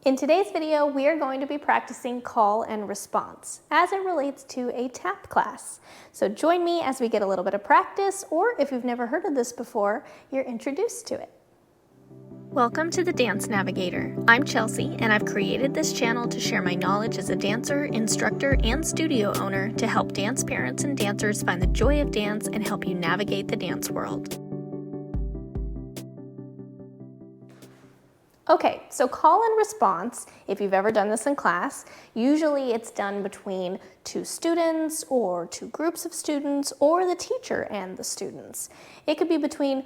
In today's video, we are going to be practicing call and response as it relates to a tap class. So join me as we get a little bit of practice, or if you've never heard of this before, you're introduced to it. Welcome to the Dance Navigator. I'm Chelsea, and I've created this channel to share my knowledge as a dancer, instructor, and studio owner to help dance parents and dancers find the joy of dance and help you navigate the dance world. Okay, so call and response, if you've ever done this in class, usually it's done between two students or two groups of students or the teacher and the students. It could be between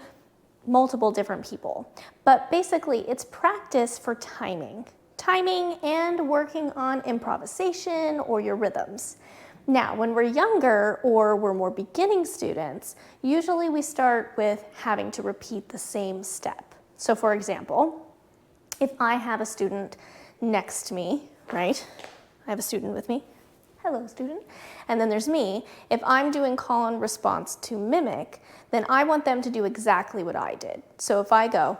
multiple different people, but basically it's practice for timing and working on improvisation or your rhythms. Now, when we're younger or we're more beginning students, usually we start with having to repeat the same step. So for example, if I have a student next to me, right? I have a student with me. Hello, student. And then there's me. If I'm doing call and response to mimic, then I want them to do exactly what I did. So if I go,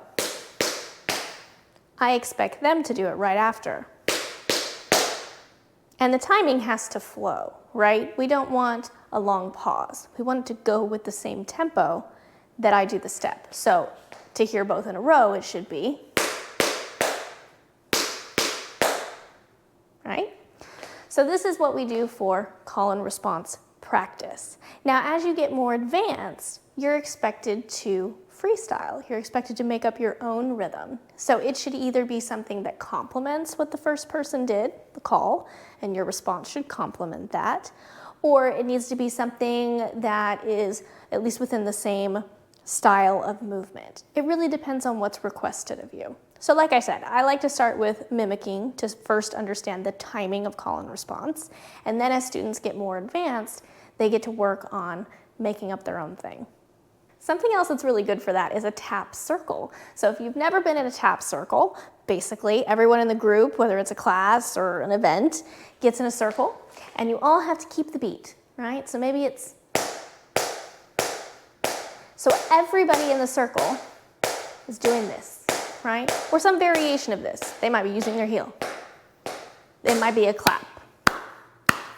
I expect them to do it right after. And the timing has to flow, right? We don't want a long pause. We want it to go with the same tempo that I do the step. So to hear both in a row, it should be, right? So this is what we do for call and response practice. Now, as you get more advanced, you're expected to freestyle. You're expected to make up your own rhythm. So it should either be something that complements what the first person did, the call, and your response should complement that, or it needs to be something that is at least within the same style of movement. It really depends on what's requested of you. So like I said, I like to start with mimicking to first understand the timing of call and response. And then as students get more advanced, they get to work on making up their own thing. Something else that's really good for that is a tap circle. So if you've never been in a tap circle, basically everyone in the group, whether it's a class or an event, gets in a circle and you all have to keep the beat, right? So maybe it's, so everybody in the circle is doing this, right? Or some variation of this. They might be using their heel. It might be a clap.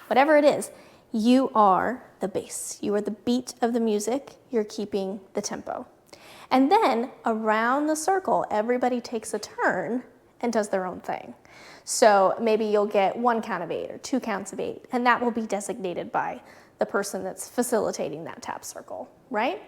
Whatever it is, you are the bass. You are the beat of the music. You're keeping the tempo. And then around the circle, everybody takes a turn and does their own thing. So maybe you'll get 1 count of 8 or 2 counts of 8, and that will be designated by the person that's facilitating that tap circle, right?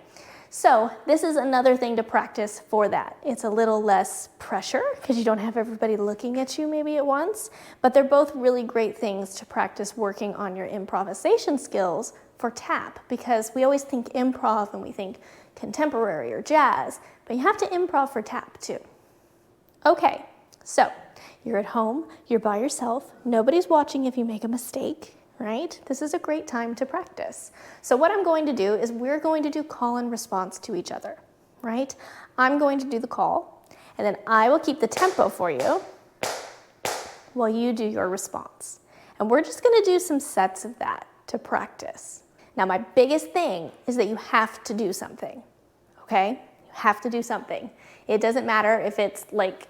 So this is another thing to practice for that. It's a little less pressure because you don't have everybody looking at you maybe at once, but they're both really great things to practice working on your improvisation skills for tap, because we always think improv and we think contemporary or jazz, but you have to improv for tap too. Okay, so you're at home, you're by yourself, nobody's watching if you make a mistake, right? This is a great time to practice. So what I'm going to do is we're going to do call and response to each other, right? I'm going to do the call, and then I will keep the tempo for you while you do your response. And we're just gonna do some sets of that to practice. Now, my biggest thing is that you have to do something, okay? You have to do something. It doesn't matter if it's like,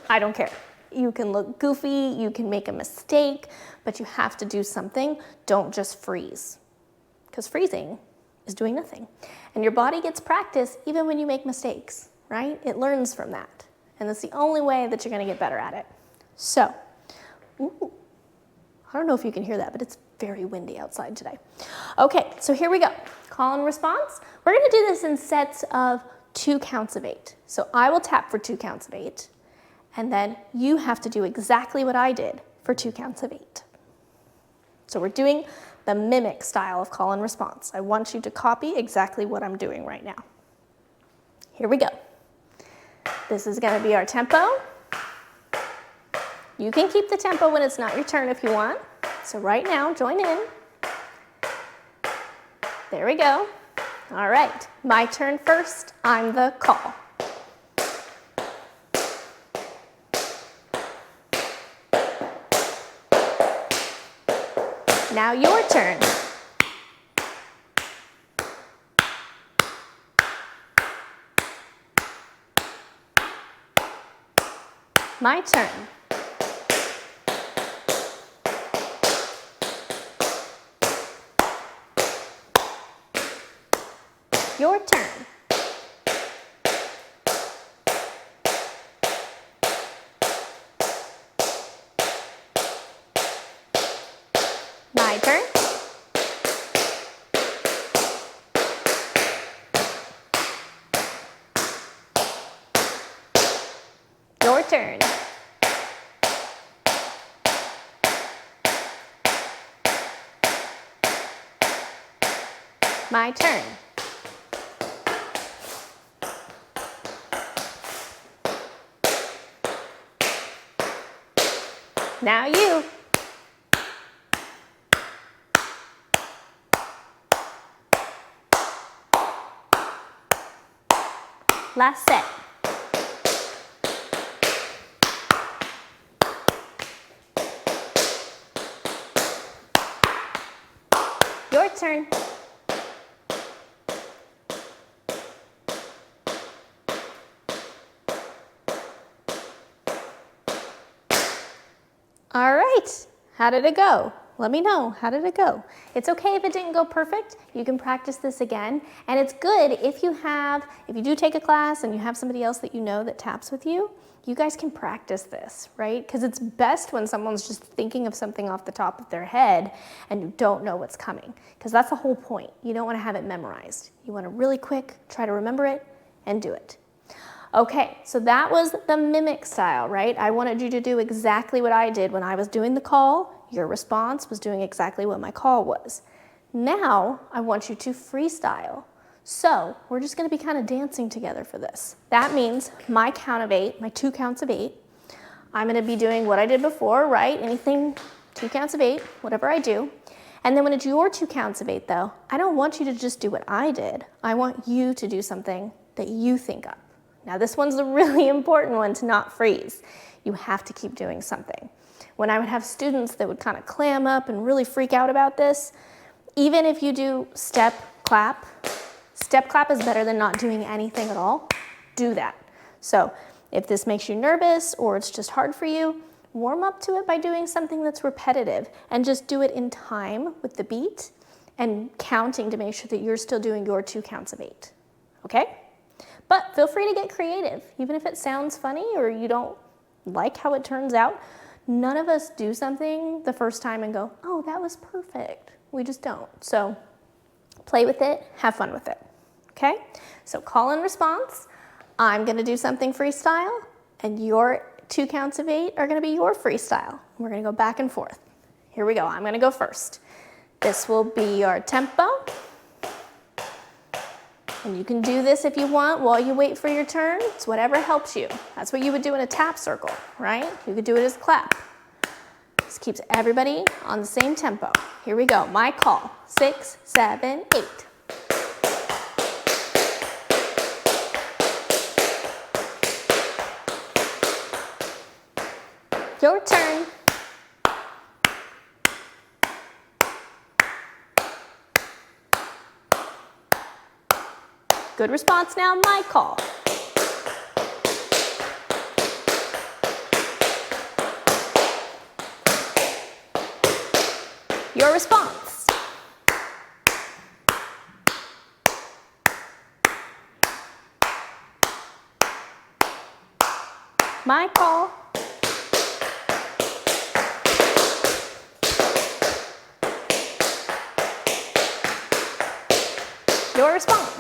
I don't care. You can look goofy, you can make a mistake, but you have to do something. Don't just freeze, because freezing is doing nothing. And your body gets practice even when you make mistakes, right? It learns from that. And that's the only way that you're gonna get better at it. So, ooh, I don't know if you can hear that, but it's very windy outside today. Okay, so here we go. Call and response. We're gonna do this in sets of 2 counts of 8. So I will tap for 2 counts of 8. And then you have to do exactly what I did for 2 counts of 8. So we're doing the mimic style of call and response. I want you to copy exactly what I'm doing right now. Here we go. This is gonna be our tempo. You can keep the tempo when it's not your turn if you want. So right now, join in. There we go. All right, my turn first. I'm the call. Now your turn. My turn. Your turn. My turn. Your turn. My turn. Now you. Last set. Your turn. All right, how did it go? Let me know, how did it go? It's okay if it didn't go perfect. You can practice this again. And it's good if you do take a class and you have somebody else that you know that taps with you, you guys can practice this, right? Because it's best when someone's just thinking of something off the top of their head and you don't know what's coming. Because that's the whole point. You don't want to have it memorized. You want to really quick, try to remember it and do it. Okay, so that was the mimic style, right? I wanted you to do exactly what I did when I was doing the call. Your response was doing exactly what my call was. Now, I want you to freestyle. So, we're just gonna be kind of dancing together for this. That means my count of 8, my 2 counts of 8. I'm gonna be doing what I did before, right? Anything, 2 counts of 8, whatever I do. And then when it's your 2 counts of 8 though, I don't want you to just do what I did. I want you to do something that you think up. Now this one's a really important one to not freeze. You have to keep doing something. When I would have students that would kind of clam up and really freak out about this, even if you do step clap is better than not doing anything at all. Do that. So if this makes you nervous or it's just hard for you, warm up to it by doing something that's repetitive and just do it in time with the beat and counting to make sure that you're still doing your 2 counts of 8, okay? But feel free to get creative, even if it sounds funny or you don't like how it turns out. None of us do something the first time and go, oh, that was perfect. We just don't. So play with it, have fun with it, okay? So call and response. I'm gonna do something freestyle and your 2 counts of 8 are gonna be your freestyle. We're gonna go back and forth. Here we go, I'm gonna go first. This will be our tempo. And you can do this if you want while you wait for your turn. It's whatever helps you. That's what you would do in a tap circle, right? You could do it as a clap. This keeps everybody on the same tempo. Here we go, my call. 6, 7, 8. Your turn. Good response now, my call. Your response. My call. Your response.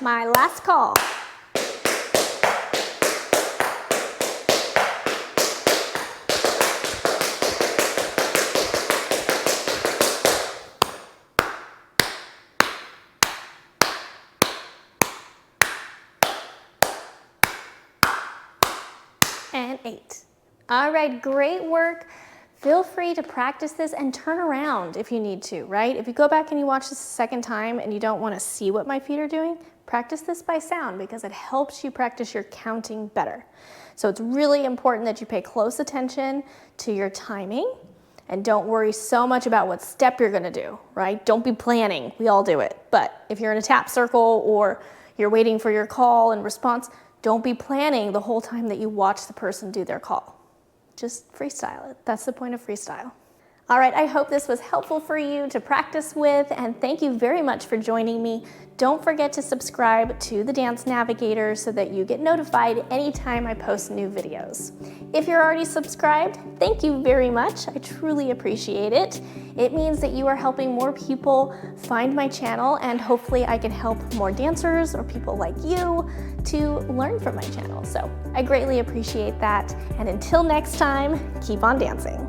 My last call. And 8. All right, great work. Feel free to practice this and turn around if you need to, right? If you go back and you watch this a second time and you don't want to see what my feet are doing, practice this by sound because it helps you practice your counting better. So it's really important that you pay close attention to your timing And don't worry so much about what step you're gonna do, right? Don't be planning, we all do it. But if you're in a tap circle or you're waiting for your call and response, don't be planning the whole time that you watch the person do their call. Just freestyle it. That's the point of freestyle. All right, I hope this was helpful for you to practice with, and thank you very much for joining me. Don't forget to subscribe to the Dance Navigator so that you get notified anytime I post new videos. If you're already subscribed, thank you very much. I truly appreciate it. It means that you are helping more people find my channel, and hopefully I can help more dancers or people like you to learn from my channel. So I greatly appreciate that. And until next time, keep on dancing.